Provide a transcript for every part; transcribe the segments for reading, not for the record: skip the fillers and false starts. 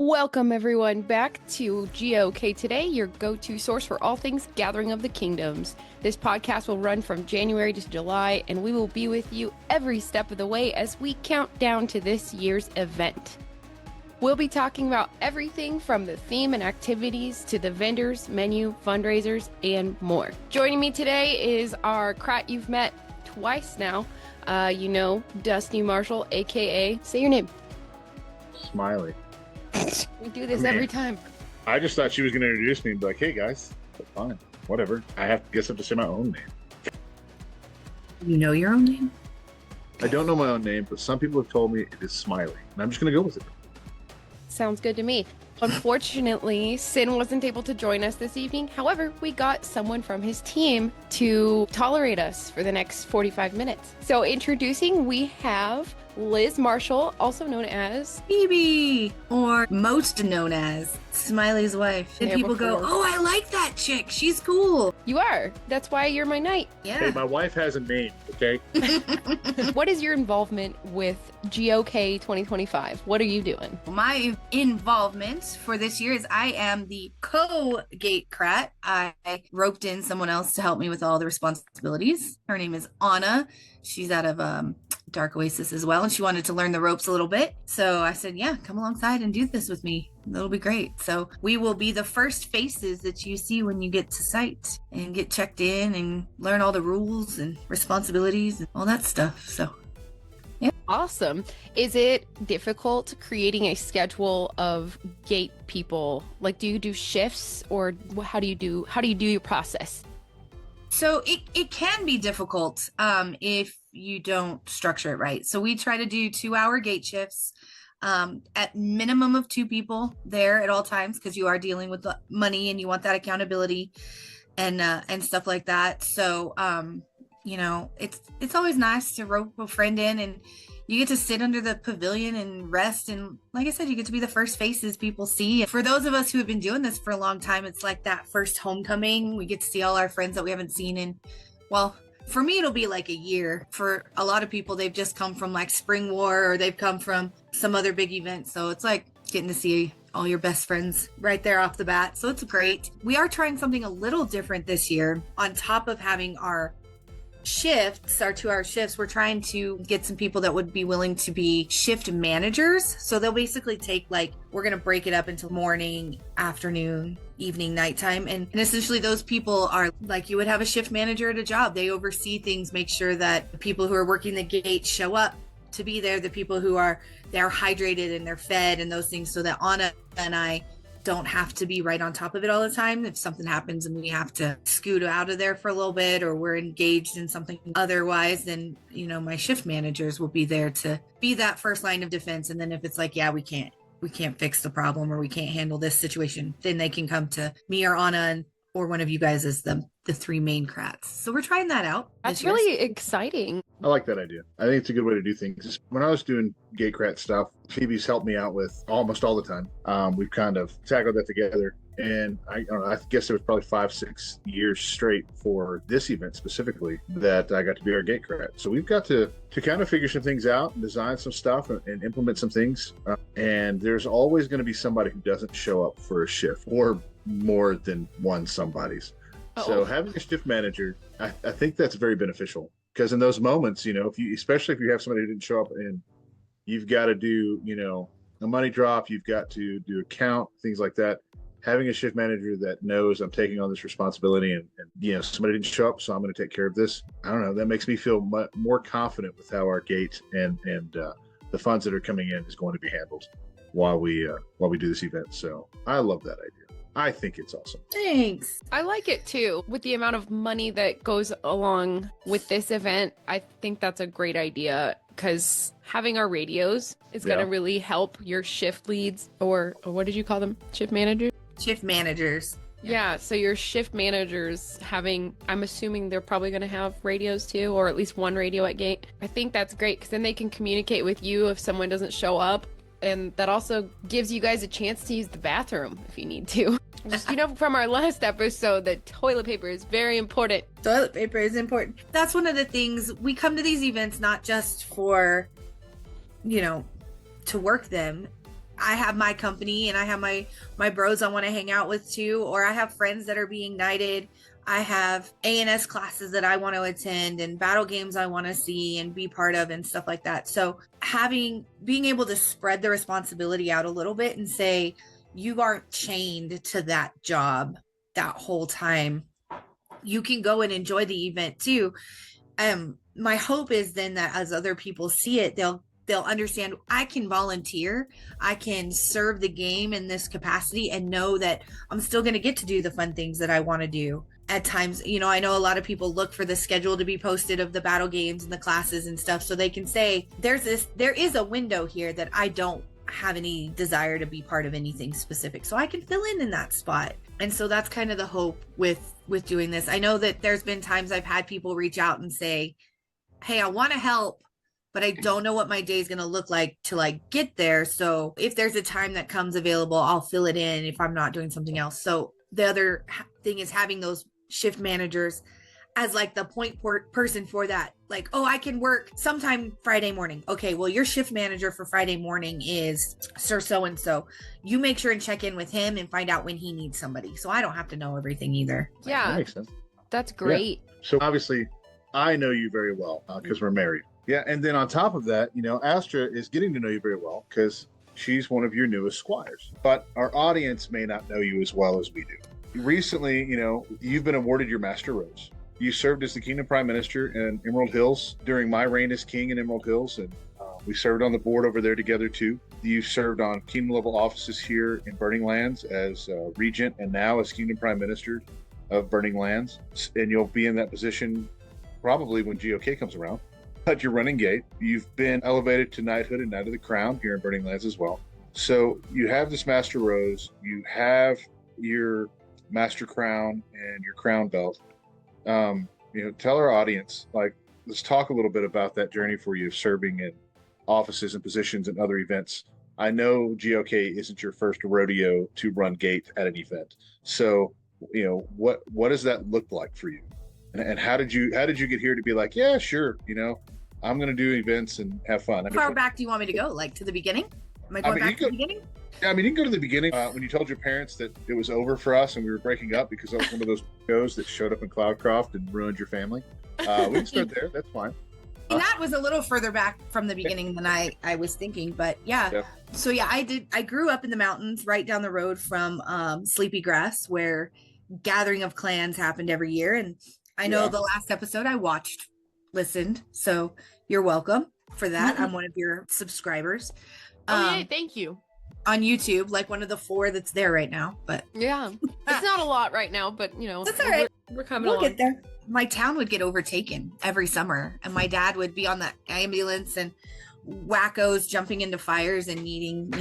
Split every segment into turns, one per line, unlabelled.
Welcome everyone back to GOK Today, your go-to source for all things Gathering of the Kingdoms. This podcast will run from January to July, and we will be with you every step of the way as we count down to this year's event. We'll be talking about everything from the theme and activities to the vendors, menu, fundraisers, and more. Joining me today is our Krat you've met twice now. Dusty Marshall, aka, say your name.
Smiley.
We do this every time.
I just thought she was going to introduce me and be like, hey guys, but fine, whatever. I guess I have to say my own name.
You know your own name?
I don't know my own name, but some people have told me it is Smiley, and I'm just going to go with it.
Sounds good to me. Unfortunately, Sin wasn't able to join us this evening. However, we got someone from his team to tolerate us for the next 45 minutes. So introducing, we have Liz Marshall, also known as
Phoebe, or most known as Smiley's wife. And people go, oh, I like that chick. She's cool.
You are. That's why you're my knight.
Yeah.
Hey, my wife has a name, okay?
What is your involvement with GOK 2025? What are you doing?
My involvement for this year is I am the Gate Co-Crat. I roped in someone else to help me with all the responsibilities. Her name is Anna. She's out of Dark Oasis as well, and she wanted to learn the ropes a little bit. So I said, yeah, come alongside and do this with me. That'll be great. So we will be the first faces that you see when you get to site and get checked in and learn all the rules and responsibilities and all that stuff. So yeah.
Awesome. Is it difficult creating a schedule of gate people? Like, do you do shifts, or how do you do your process?
So it can be difficult if you don't structure it right. So we try to do 2-hour gate shifts at minimum of 2 people there at all times, because you are dealing with the money and you want that accountability and stuff like that. So it's always nice to rope a friend in, and you get to sit under the pavilion and rest. And like I said, you get to be the first faces people see. For those of us who have been doing this for a long time, it's like that first homecoming. We get to see all our friends that we haven't seen in, well, for me, it'll be like a year. For a lot of people, they've just come from like Spring War, or they've come from some other big event. So it's like getting to see all your best friends right there off the bat. So it's great. We are trying something a little different this year. On top of having our shifts, our 2-hour shifts, we're trying to get some people that would be willing to be shift managers. So they'll basically take, like, we're going to break it up into morning, afternoon, evening, nighttime. And essentially those people are like, you would have a shift manager at a job. They oversee things, make sure that the people who are working the gate show up to be there, the people who are, they're hydrated and they're fed and those things, so that Anna and I don't have to be right on top of it all the time. If something happens and we have to scoot out of there for a little bit, or we're engaged in something otherwise, then, my shift managers will be there to be that first line of defense. And then if it's like, yeah, we can't fix the problem, or we can't handle this situation, then they can come to me or Anna, or one of you guys as the 3 main crats. So we're trying that out.
That's really exciting.
I like that idea. I think it's a good way to do things. When I was doing Gate Crat stuff, Phoebe's helped me out with almost all the time. We've kind of tackled that together. And I guess it was probably 5-6 years straight for this event specifically that I got to be our Gate Crat. So we've got to kind of figure some things out, design some stuff, and implement some things. And there's always going to be somebody who doesn't show up for a shift, or more than one somebody's. So having a shift manager, I think that's very beneficial, because in those moments, especially if you have somebody who didn't show up and you've got to do, a money drop, you've got to do a count, things like that. Having a shift manager that knows I'm taking on this responsibility and somebody didn't show up, so I'm going to take care of this. I don't know. That makes me feel more confident with how our gate and the funds that are coming in is going to be handled while we do this event. So I love that idea. I think it's awesome.
Thanks.
I like it too. With the amount of money that goes along with this event, I think that's a great idea, because having our radios is going to really help your shift leads, or what did you call them? Shift managers?
Shift managers.
Yeah, so your shift managers I'm assuming they're probably going to have radios too, or at least one radio at gate. I think that's great, because then they can communicate with you if someone doesn't show up. And that also gives you guys a chance to use the bathroom if you need to. Just, from our last episode, that toilet paper is very important.
Toilet paper is important. That's one of the things. We come to these events not just for, to work them. I have my company and I have my bros I want to hang out with too, or I have friends that are being knighted. I have A&S classes that I want to attend and battle games I want to see and be part of and stuff like that. So being able to spread the responsibility out a little bit and say, you aren't chained to that job that whole time. You can go and enjoy the event too. My hope is then that as other people see it, they'll understand I can volunteer, I can serve the game in this capacity and know that I'm still going to get to do the fun things that I want to do. At times, I know a lot of people look for the schedule to be posted of the battle games and the classes and stuff so they can say there is a window here that I don't have any desire to be part of anything specific, so I can fill in that spot. And so that's kind of the hope with doing this. I know that there's been times I've had people reach out and say, hey, I want to help, but I don't know what my day is going to look like till I get there. So if there's a time that comes available, I'll fill it in if I'm not doing something else. So the other thing is having those shift managers as like the point person for that. Like, oh, I can work sometime Friday morning. Okay, well, your shift manager for Friday morning is Sir So-and-so. You make sure and check in with him and find out when he needs somebody. So I don't have to know everything either.
Yeah,
That makes sense.
that's great.
Yeah. So obviously, I know you very well because we're married. Yeah, and then on top of that, Astra is getting to know you very well because she's one of your newest squires. But our audience may not know you as well as we do. Recently, you've been awarded your Master Rose. You served as the Kingdom Prime Minister in Emerald Hills during my reign as King in Emerald Hills, and we served on the board over there together too. You served on Kingdom level offices here in Burning Lands as Regent and now as Kingdom Prime Minister of Burning Lands. And you'll be in that position probably when GOK comes around. But you're running Gate. You've been elevated to knighthood and Knight of the Crown here in Burning Lands as well. So you have this Master Rose, you have your Master Crown and your Crown Belt. Tell our audience, let's talk a little bit about that journey for you of serving in offices and positions and other events. I know GOK isn't your first rodeo to run Gate at an event. So, what does that look like for you? And how did you get here to be like, yeah, sure, I'm going to do events and have fun?
How far back do you want me to go? Like to the beginning? Am I going back to the beginning?
Yeah, you can go to the beginning when you told your parents that it was over for us and we were breaking up because that was one of those shows that showed up in Cloudcroft and ruined your family. We can start there. That's fine.
That was a little further back from the beginning than I was thinking, but yeah. So yeah, I grew up in the mountains right down the road from Sleepy Grass, where Gathering of Clans happened every year. And I know the last episode I listened. So you're welcome for that. I'm one of your subscribers.
Yeah, thank you.
On YouTube, like one of the 4 that's there right now. But
yeah, it's not a lot right now, but
that's all right.
We're coming
We'll
along.
get there. My town would get overtaken every summer, and my dad would be on that ambulance and wackos jumping into fires and needing,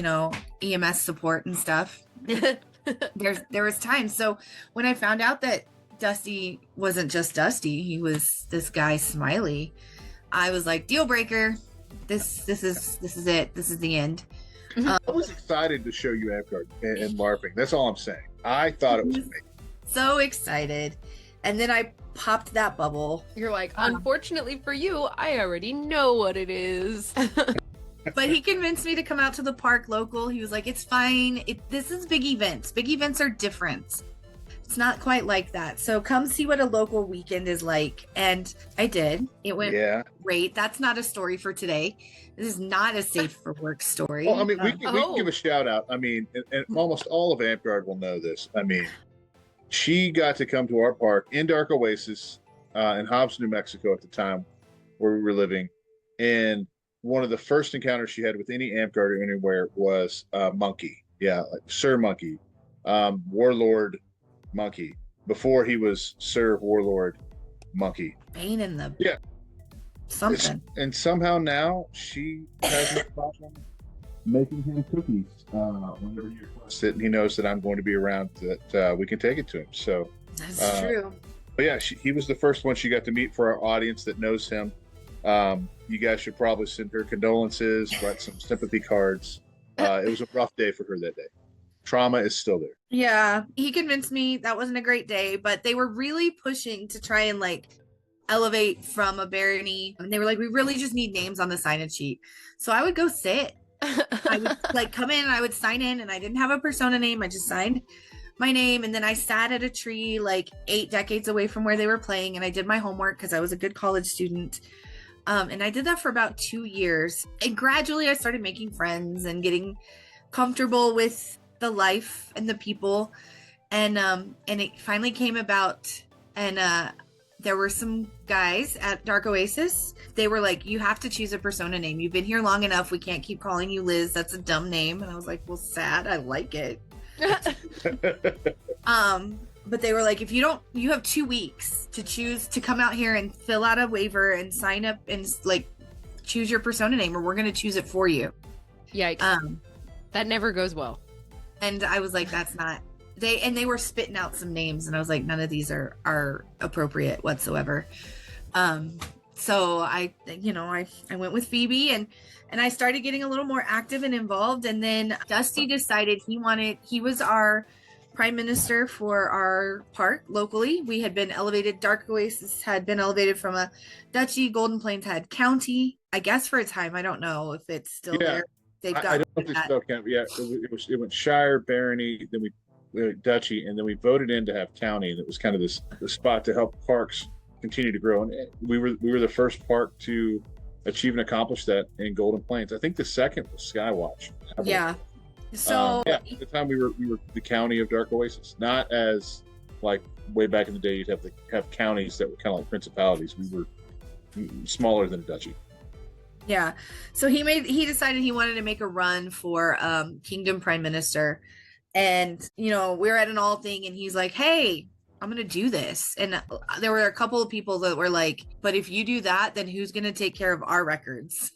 EMS support and stuff. There was times. So when I found out that Dusty wasn't just Dusty, he was this guy Smiley, I was like, deal breaker. This is it. This is the end.
I was excited to show you Amgard and LARPing. That's all I'm saying. I thought it was amazing.
So excited. And then I popped that bubble.
You're like, unfortunately for you, I already know what it is.
But he convinced me to come out to the park local. He was like, it's fine. This is big events. Big events are different. It's not quite like that. So come see what a local weekend is like. And I did. It went great. That's not a story for today. This is not a safe for work story.
Well, we can give a shout out. And almost all of Amgard will know this. She got to come to our park in Dark Oasis in Hobbs, New Mexico at the time where we were living. And one of the first encounters she had with any Amgard anywhere was Monkey. Yeah, like Sir Monkey, Warlord Monkey, before he was Sir Warlord Monkey.
Bane in the something.
And somehow now she has no problem making him cookies whenever he requests it, and he knows that I'm going to be around, that we can take it to him. So
that's true.
But yeah, he was the first one she got to meet for our audience that knows him. You guys should probably send her condolences, write some sympathy cards. It was a rough day for her that day. Trauma is still there.
Yeah, he convinced me that wasn't a great day, but they were really pushing to try and elevate from a barony. And they were like, we really just need names on the sign-in sheet. So I would go sit I would like come in and I would sign in, and I didn't have a persona name. I just signed my name, and then I sat at a tree like 8 decades away from where they were playing, and I did my homework because I was a good college student. And I did that for about 2 years. And gradually I started making friends and getting comfortable with the life and the people. And it finally came about, and there were some guys at Dark Oasis. They were like, you have to choose a persona name. You've been here long enough. We can't keep calling you Liz. That's a dumb name. And I was like, well, sad. I like it. But they were like, if you don't, you have 2 weeks to choose to come out here and fill out a waiver and sign up and like choose your persona name, or we're going to choose it for you.
Yikes. That never goes well.
And I was like, that's not, they were spitting out some names, and I was like, none of these are appropriate whatsoever. So I went with Phoebe, and I started getting a little more active and involved. And then Dusty decided he was our prime minister for our park locally. We had been elevated. Dark Oasis had been elevated from a duchy. Golden Plains had county, I guess, for a time. I don't know if it's still there. They've got
I don't know if it's still county. Yeah, it went shire, barony, then we duchy, and then we voted in to have county, and it was kind of the spot to help parks continue to grow. And we were the first park to achieve and accomplish that in Golden Plains. I think the second was Skywatch.
Yeah. So
at the time we were the county of Dark Oasis, not as like way back in the day you'd have counties that were kind of like principalities. We were smaller than a duchy.
Yeah. So he decided he wanted to make a run for Kingdom Prime Minister. And, we're at an all thing, and he's like, hey, I'm going to do this. And there were a couple of people that were like, but if you do that, then who's going to take care of our records?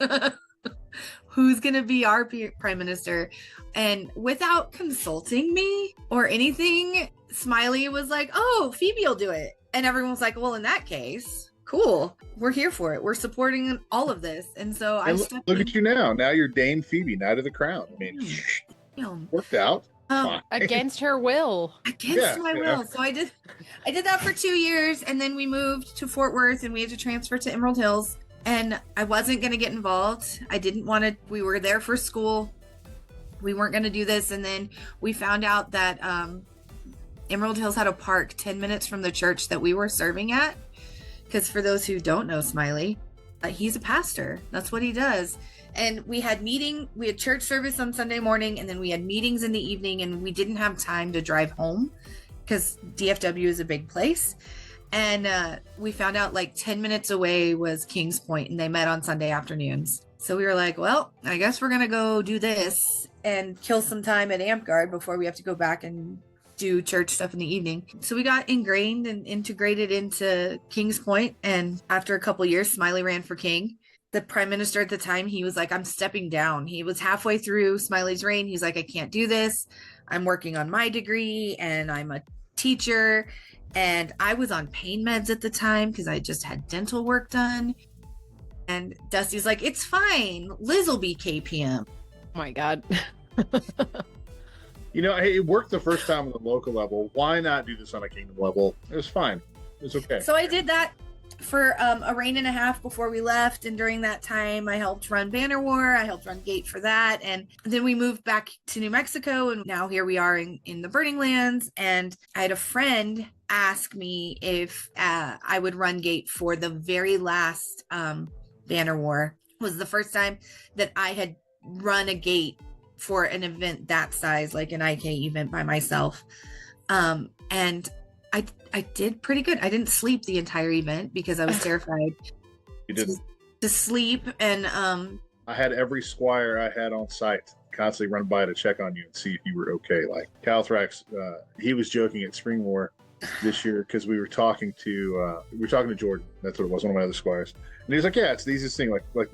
Who's going to be our prime minister? And without consulting me or anything, Smiley was like, oh, Phoebe will do it. And everyone was like, well, in that case, cool. We're here for it. We're supporting all of this. And so I
look at you now. Now you're Dame Phoebe, Knight of the Crown. I mean, worked out.
Against her will.
Against my will. So I did that for 2 years, and then we moved to Fort Worth, and we had to transfer to Emerald Hills. And I wasn't going to get involved. I didn't want to. We were there for school. We weren't going to do this. And then we found out that Emerald Hills had a park 10 minutes from the church that we were serving at. Because for those who don't know Smiley, he's a pastor. That's what he does. And we had church service on Sunday morning, and then we had meetings in the evening, and we didn't have time to drive home because DFW is a big place. And we found out like 10 minutes away was Kings Point, and they met on Sunday afternoons. So we were like, well, I guess we're going to go do this and kill some time at Amp Guard before we have to go back and do church stuff in the evening. So we got ingrained and integrated into Kings Point. And after a couple years, Smiley ran for king. The prime minister at the time, he was like, I'm stepping down. He was halfway through Smiley's reign. He's like, I can't do this. I'm working on my degree, and I'm a teacher. And I was on pain meds at the time because I just had dental work done. And Dusty's like, it's fine. Liz will be KPM.
Oh my God.
It worked the first time on the local level. Why not do this on a kingdom level? It was fine. It was okay.
So I did that for a reign and a half before we left. And during that time, I helped run Banner War. I helped run Gate for that. And then we moved back to New Mexico. And now here we are in the Burning Lands. And I had a friend ask me if I would run Gate for the very last Banner War. It was the first time that I had run a Gate for an event that size, like an IK event by myself. And I did pretty good. I didn't sleep the entire event because I was terrified.
You didn't?
To sleep. And
I had every squire I had on site constantly run by to check on you and see if you were okay. Like Calthrax, he was joking at Spring War this year because we were talking to Jordan. That's what it was, one of my other squires. And he was like, yeah, it's the easiest thing. Like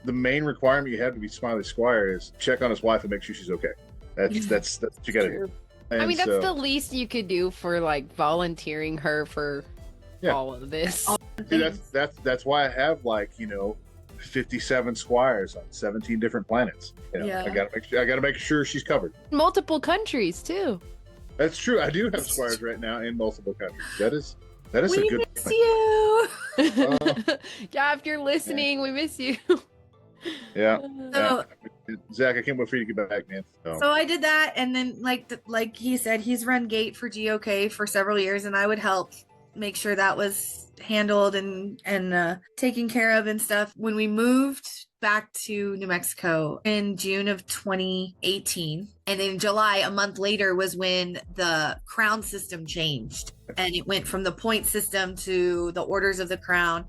the main requirement you have to be Smiley Squire is check on his wife and make sure she's okay. That's what you gotta do. And
I mean, that's the least you could do for like volunteering her for all of this.
See, that's why I have 57 squires on 17 different planets. I gotta make sure she's covered.
Multiple countries too.
That's true. I do have squires right now in multiple countries. That is a good
miss you.
Yeah, if you're listening, we miss you.
Yeah.
So
Zach, I can't wait for you to get back, man.
so I did that, and then like he said, he's run Gate for GOK for several years, and I would help make sure that was handled and taken care of and stuff. When we moved back to New Mexico in June of 2018, and in July, a month later, was when the crown system changed, and it went from the point system to the orders of the crown,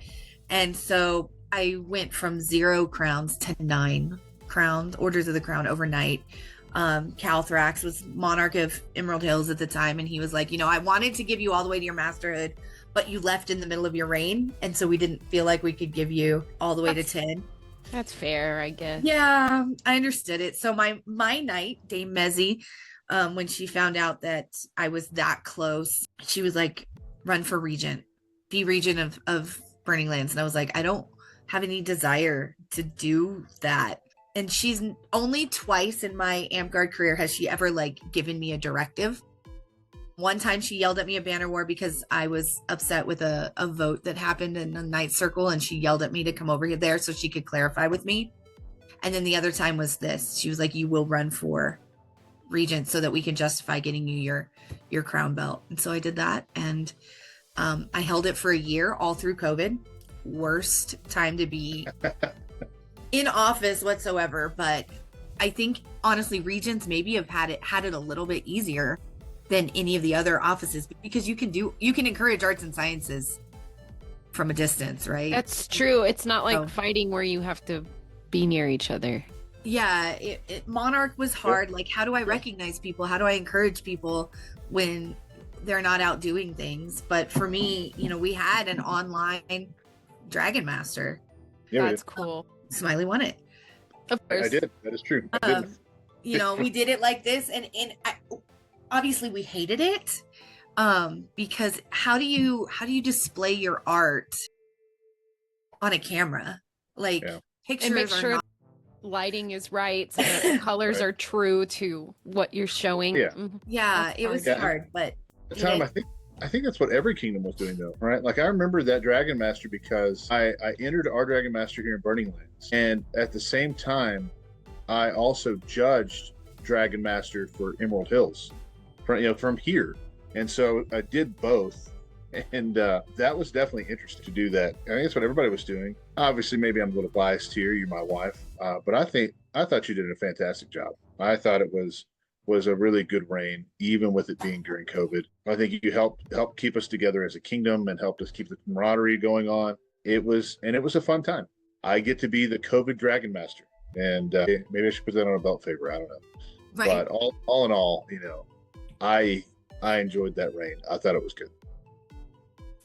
and so I went from 0 crowns to 9 crowns, orders of the crown overnight. Calthrax was monarch of Emerald Hills at the time, and he was like, I wanted to give you all the way to your masterhood, but you left in the middle of your reign, and so we didn't feel like we could give you all the way to 10.
That's fair, I guess.
Yeah, I understood it. So my knight, Dame Mezzy, when she found out that I was that close, she was like, run for regent, be regent of Burning Lands. And I was like, I don't have any desire to do that. And she's only twice in my Amtgard career has she ever like given me a directive. One time she yelled at me at Banner War because I was upset with a vote that happened in the Night Circle, and she yelled at me to come over there so she could clarify with me. And then the other time was this. She was like, you will run for regent so that we can justify getting you your crown belt. And so I did that, and I held it for a year, all through COVID. Worst time to be in office whatsoever. But I think honestly, regents maybe have had it a little bit easier than any of the other offices, because you can encourage arts and sciences from a distance, right?
That's true. It's not like fighting where you have to be near each other.
Yeah, Monarch was hard. Like, how do I recognize people? How do I encourage people when they're not out doing things? But for me, we had an online Dragon Master.
Yeah,
that's cool.
Smiley won it.
Of course.
I did. That is true.
We did it like this, and obviously we hated it, because how do you display your art on a camera? Like, pictures
and make
are
sure
not
lighting is right, so the colors are true to what you're showing.
Yeah, it was hard, but
at the time, I think that's what every kingdom was doing, though, right? Like, I remember that Dragon Master because I entered our Dragon Master here in Burning Lands, and at the same time, I also judged Dragon Master for Emerald Hills, from here, and so I did both, and that was definitely interesting to do that. I think that's what everybody was doing. Obviously, maybe I'm a little biased here. You're my wife, but I thought you did a fantastic job. I thought it was a really good reign, even with it being during COVID. I think you helped keep us together as a kingdom and helped us keep the camaraderie going on. It was a fun time. I get to be the COVID Dragon Master, and maybe I should put that on a belt favor. I don't know,
right.
But all in all, I enjoyed that reign. I thought it was good.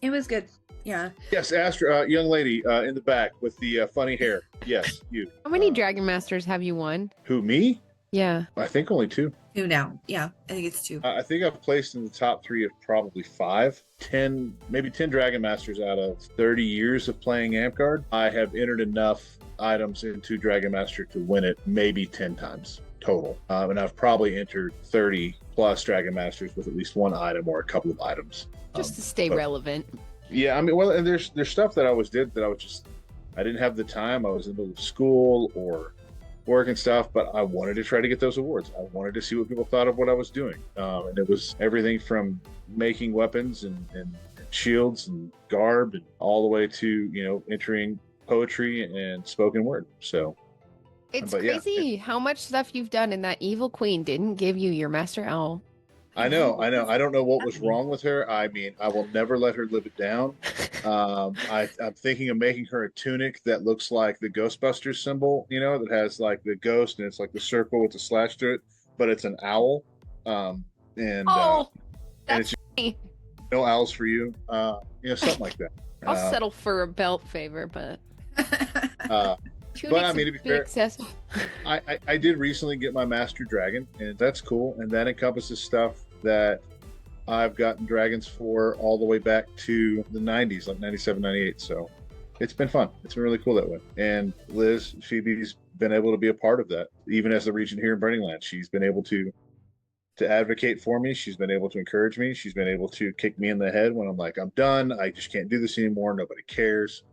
It was good. Yeah.
Yes, Astra, young lady in the back with the funny hair. Yes, you.
How many Dragon Masters have you won?
Who, me?
Yeah.
I think only 2.
2 now. Yeah, I think it's 2.
I think I've placed in the top 3 of probably 5, 10, maybe 10 Dragon Masters out of 30 years of playing Amtgard. I have entered enough items into Dragon Master to win it maybe 10 times total. And I've probably entered 30 plus Dragon Masters with at least one item or a couple of items.
Just to stay relevant.
Yeah, I mean, well, and there's stuff that I always did that I didn't have the time. I was in the middle of school or work and stuff, but I wanted to try to get those awards. I wanted to see what people thought of what I was doing. And it was everything from making weapons and shields and garb, and all the way to, entering poetry and spoken word. So
it's crazy how much stuff you've done, and that evil queen didn't give you your Master Owl.
I know. I don't know what was wrong with her. I mean, I will never let her live it down. I'm thinking of making her a tunic that looks like the Ghostbusters symbol, that has like the ghost and it's like the circle with the slash through it, but it's an owl. And it's
funny.
No owls for you. Something like that.
I'll settle for a belt favor, but
but I mean, to be fair, I did recently get my Master Dragon, and that's cool. And that encompasses stuff that I've gotten dragons for all the way back to the 90s, like 97, 98. So it's been fun. It's been really cool that way. And Liz, Phoebe's been able to be a part of that. Even as the regent here in Burning Land, she's been able to advocate for me. She's been able to encourage me. She's been able to kick me in the head when I'm like, I'm done. I just can't do this anymore. Nobody cares.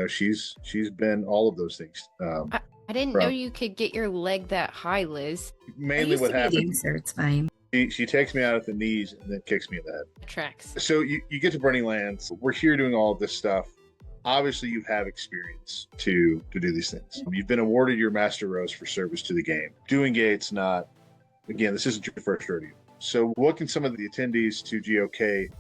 She's been all of those things.
I didn't know you could get your leg that high, Liz.
Mainly what happens,
it's fine.
she takes me out at the knees and then kicks me in the head.
Tracks.
So you get to Burning Lands. We're here doing all of this stuff. Obviously, you have experience to do these things. You've been awarded your Master Rose for service to the game. Doing Gate's not, again, this isn't your first rodeo. So what can some of the attendees to GOK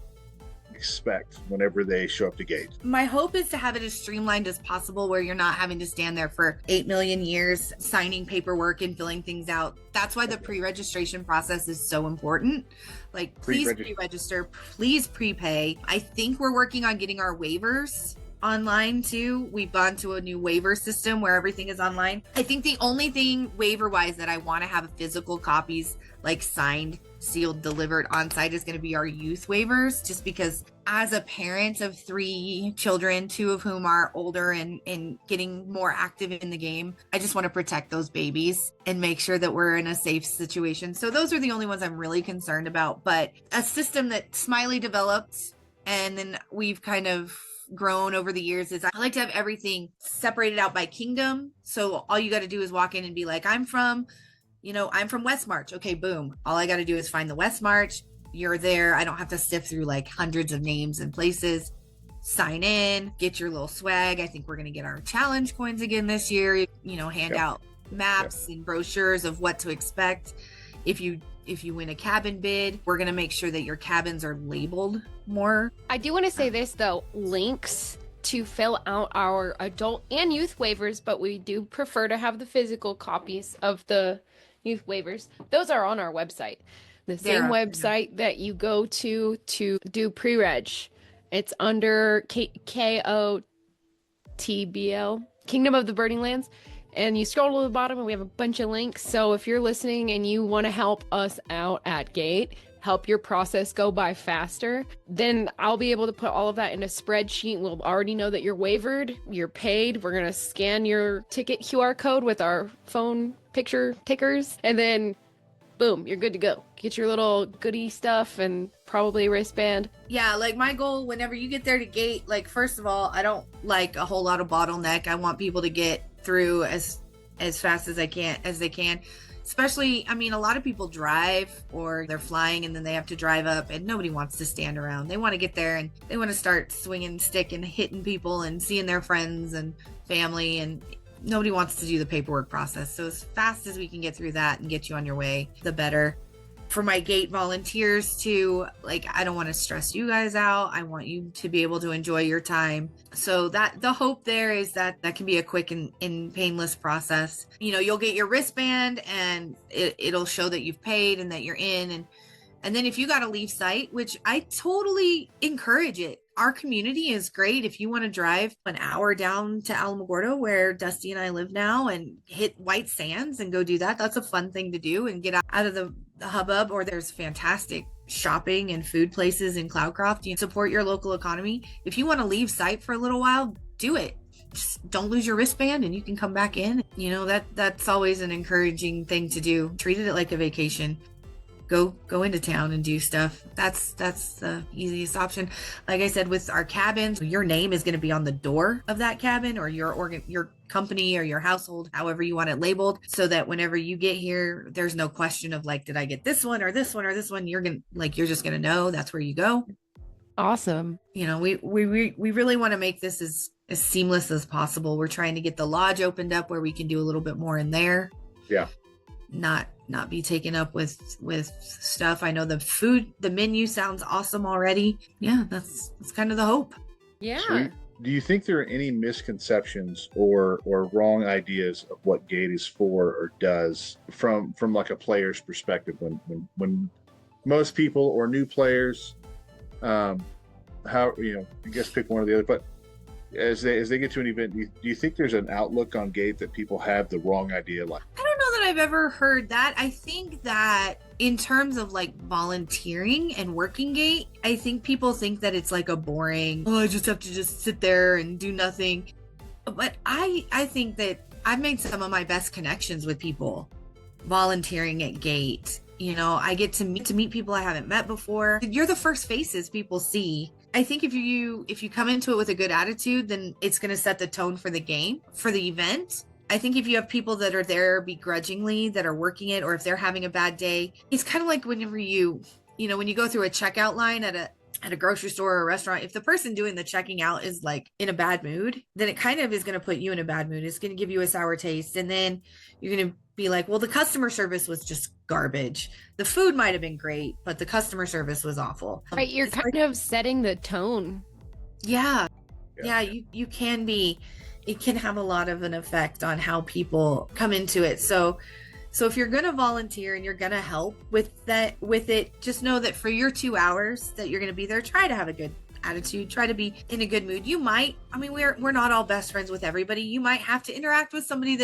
expect whenever they show up to Gate?
My hope is to have it as streamlined as possible, where you're not having to stand there for 8 million years signing paperwork and filling things out. That's why the pre-registration process is so important. Like, please pre-register, please prepay. I think we're working on getting our waivers online too. We've gone to a new waiver system where everything is online. I think the only thing waiver wise that I want to have physical copies, like signed, sealed, delivered on site, is going to be our youth waivers, just because as a parent of 3 children, 2 of whom are older and getting more active in the game, I just want to protect those babies and make sure that we're in a safe situation. So those are the only ones I'm really concerned about. But a system that Smiley developed and then we've kind of grown over the years is I like to have everything separated out by kingdom. So all you got to do is walk in and be like, I'm from West March. Okay, boom. All I got to do is find the West March. You're there. I don't have to sift through like hundreds of names and places. Sign in, get your little swag. I think we're going to get our challenge coins again this year. Hand out maps and brochures of what to expect. If you win a cabin bid, we're going to make sure that your cabins are labeled more.
I do want to say this, though. Links to fill out our adult and youth waivers, but we do prefer to have the physical copies of the youth waivers. Those are on our website. The same website that you go to do pre-reg. It's under KOTBL, Kingdom of the Burning Lands. And you scroll to the bottom and we have a bunch of links. So if you're listening and you want to help us out at Gate, help your process go by faster, then I'll be able to put all of that in a spreadsheet. We'll already know that you're waivered, you're paid. We're going to scan your ticket QR code with our phone picture tickers. And then boom, you're good to go. Get your little goodie stuff and probably a wristband.
Yeah, like my goal whenever you get there to Gate, like first of all, I don't like a whole lot of bottleneck. I want people to get through as fast as they can. Especially, a lot of people drive or they're flying and then they have to drive up, and nobody wants to stand around. They want to get there and they want to start swinging stick and hitting people and seeing their friends and family, and nobody wants to do the paperwork process. So as fast as we can get through that and get you on your way, the better. For my Gate volunteers too, I don't want to stress you guys out. I want you to be able to enjoy your time. So that the hope there is that can be a quick and painless process. You'll get your wristband and it'll show that you've paid and that you're in. And then if you got to leave site, which I totally encourage it. Our community is great. If you want to drive an hour down to Alamogordo, where Dusty and I live now, and hit White Sands and go do that, that's a fun thing to do and get out of the hubbub. Or there's fantastic shopping and food places in Cloudcroft. You support your local economy. If you want to leave site for a little while, do it. Just don't lose your wristband and you can come back in. That's always an encouraging thing to do. Treated it like a vacation. Go into town and do stuff. That's the easiest option. Like I said, with our cabins, your name is going to be on the door of that cabin, or your company or your household, however you want it labeled, so that whenever you get here, there's no question of did I get this one or this one or this one? You're just going to know that's where you go.
Awesome.
We really want to make this as seamless as possible. We're trying to get the lodge opened up where we can do a little bit more in there.
Yeah.
Not be taken up with stuff. I know the menu sounds awesome already. Yeah, that's kind of the hope.
Yeah.
So do you think there are any misconceptions or wrong ideas of what Gate is for or does from a player's perspective when most people or new players, I guess pick one or the other, but as they get to an event, do you think there's an outlook on Gate that people have the wrong idea? I don't
know that I've ever heard that. I think that in terms of volunteering and working Gate, I think people think that it's a boring, I just have to sit there and do nothing. But I think that I've made some of my best connections with people volunteering at Gate. I get to meet people I haven't met before. You're the first faces people see I think if you come into it with a good attitude, then it's going to set the tone for the game, for the event. I think if you have people that are there begrudgingly, that are working it, or if they're having a bad day, it's kind of like whenever when you go through a checkout line at a grocery store or a restaurant, if the person doing the checking out is like in a bad mood, then it kind of is going to put you in a bad mood. It's going to give you a sour taste. And then you're going to be like, well, the customer service was just garbage. The food might have been great, but the customer service was awful.
Right. You're kind of setting the tone.
Yeah. You can be. It can have a lot of an effect on how people come into it. So if you're going to volunteer and you're going to help with it, just know that for your 2 hours that you're going to be there, try to have a good attitude, try to be in a good mood. We're not all best friends with everybody. You might have to interact with somebody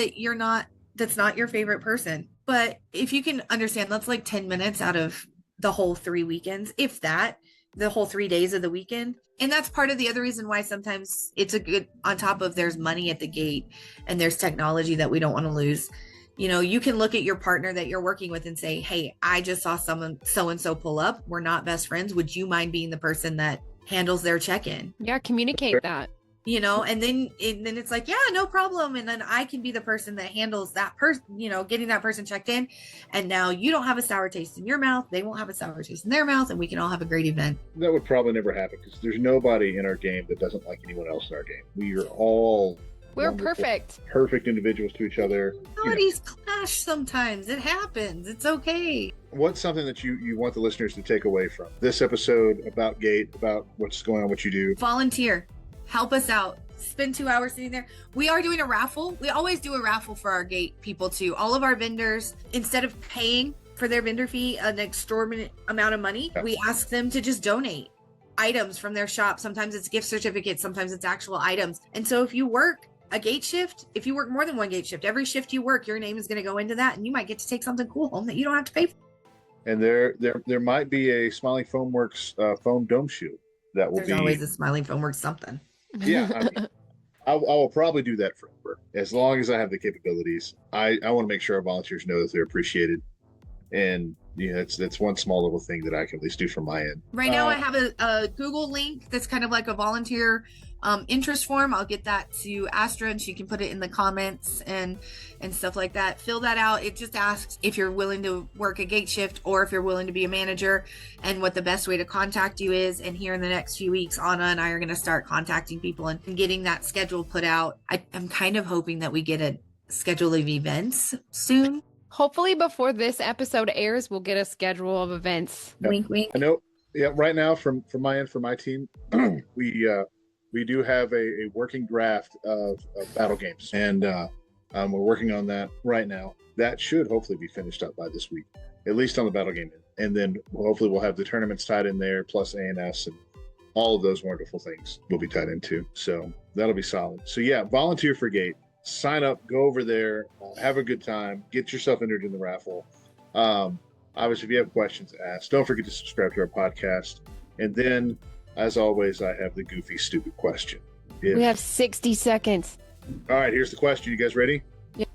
that's not your favorite person. But if you can understand, that's like 10 minutes out of the whole 3 weekends, if that, the whole 3 days of the weekend. And that's part of the other reason why sometimes it's a good, on top of there's money at the gate and there's technology that we don't want to lose. You can look at your partner that you're working with and say, hey, I just saw someone so-and-so pull up. We're not best friends. Would you mind being the person that handles their check-in?
Yeah, communicate that.
And then it's like, yeah, no problem. And then I can be the person that handles that person, getting that person checked in. And now you don't have a sour taste in your mouth. They won't have a sour taste in their mouth. And we can all have a great event.
That would probably never happen because there's nobody in our game that doesn't like anyone else in our game. We are all
We're perfect
individuals to each other.
Bodies clash sometimes. It happens. It's okay.
What's something that you want the listeners to take away from this episode about Gate, about what's going on, what you do?
Volunteer. Help us out. Spend 2 hours sitting there. We are doing a raffle. We always do a raffle for our Gate people too. All of our vendors, instead of paying for their vendor fee an exorbitant amount of money, we ask them to just donate items from their shop. Sometimes it's gift certificates, sometimes it's actual items. And so if you work a gate shift, if you work more than one gate shift, every shift you work, your name is going to go into that, and you might get to take something cool home that you don't have to pay for.
And there might be a Smiling Foamworks foam dome shield that will
There's always a Smiling Foamworks something.
Yeah, I will probably do that forever as long as I have the capabilities. I want to make sure our volunteers know that they're appreciated, and that's one small little thing that I can at least do from my end.
Right now, I have a Google link that's kind of like a volunteer interest form. I'll get that to Astra, and she can put it in the comments and stuff like that. Fill that out. It just asks if you're willing to work a gate shift or if you're willing to be a manager, and what the best way to contact you is. And here in the next few weeks, Anna and I are going to start contacting people and getting that schedule put out. I'm kind of hoping that we get a schedule of events soon.
Hopefully before this episode airs, we'll get a schedule of events.
Yep.
Wink, wink.
I know. Yeah, right now from my end, for my team, we do have a working draft of battle games, and we're working on that right now. That should hopefully be finished up by this week, at least on the battle game end. And then hopefully we'll have the tournaments tied in there, plus ANS, and all of those wonderful things will be tied into. So that'll be solid. So yeah, volunteer for Gate. Sign up, go over there, have a good time, get yourself entered in the raffle. Obviously, if you have questions, ask. Don't forget to subscribe to our podcast. And then, as always, I have the goofy, stupid question.
We have 60 seconds.
All right, here's the question. You guys ready?
Yeah.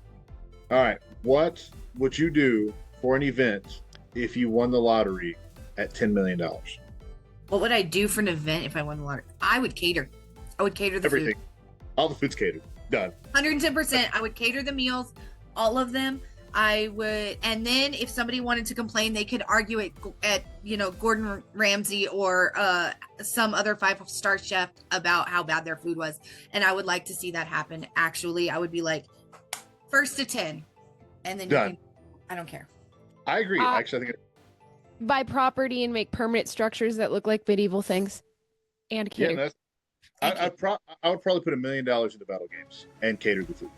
All right. What would you do for an event if you won the lottery at $10 million?
What would I do for an event if I won the lottery? I would cater. I would cater the
Everything.
food.
All the food's catered. Done.
110%. I would cater the meals, all of them. I would, and then if somebody wanted to complain, they could argue it at Gordon Ramsay or some other 5-star chef about how bad their food was, and I would like to see that happen. Actually, I would be like, 1st to 10, and then
Done.
I don't care.
I agree. Actually, I think
Buy property and make permanent structures that look like medieval things, and cater.
I would probably put $1 million into battle games and cater the food.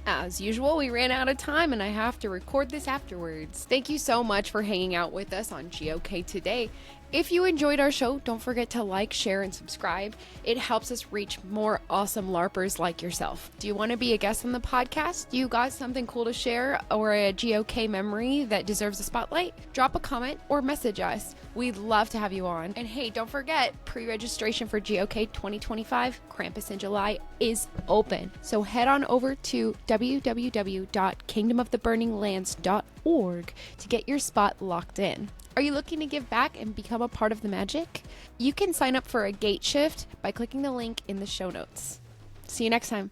As usual, we ran out of time and I have to record this afterwards. Thank you so much for hanging out with us on GOK Today. If you enjoyed our show, don't forget to like, share, and subscribe. It helps us reach more awesome LARPers like yourself. Do you want to be a guest on the podcast? You got something cool to share or a GOK memory that deserves a spotlight? Drop a comment or message us. We'd love to have you on. And hey, don't forget, pre-registration for GOK 2025, Krampus in July, is open. So head on over to www.kingdomoftheburninglands.org to get your spot locked in. Are you looking to give back and become a part of the magic? You can sign up for a gate shift by clicking the link in the show notes. See you next time.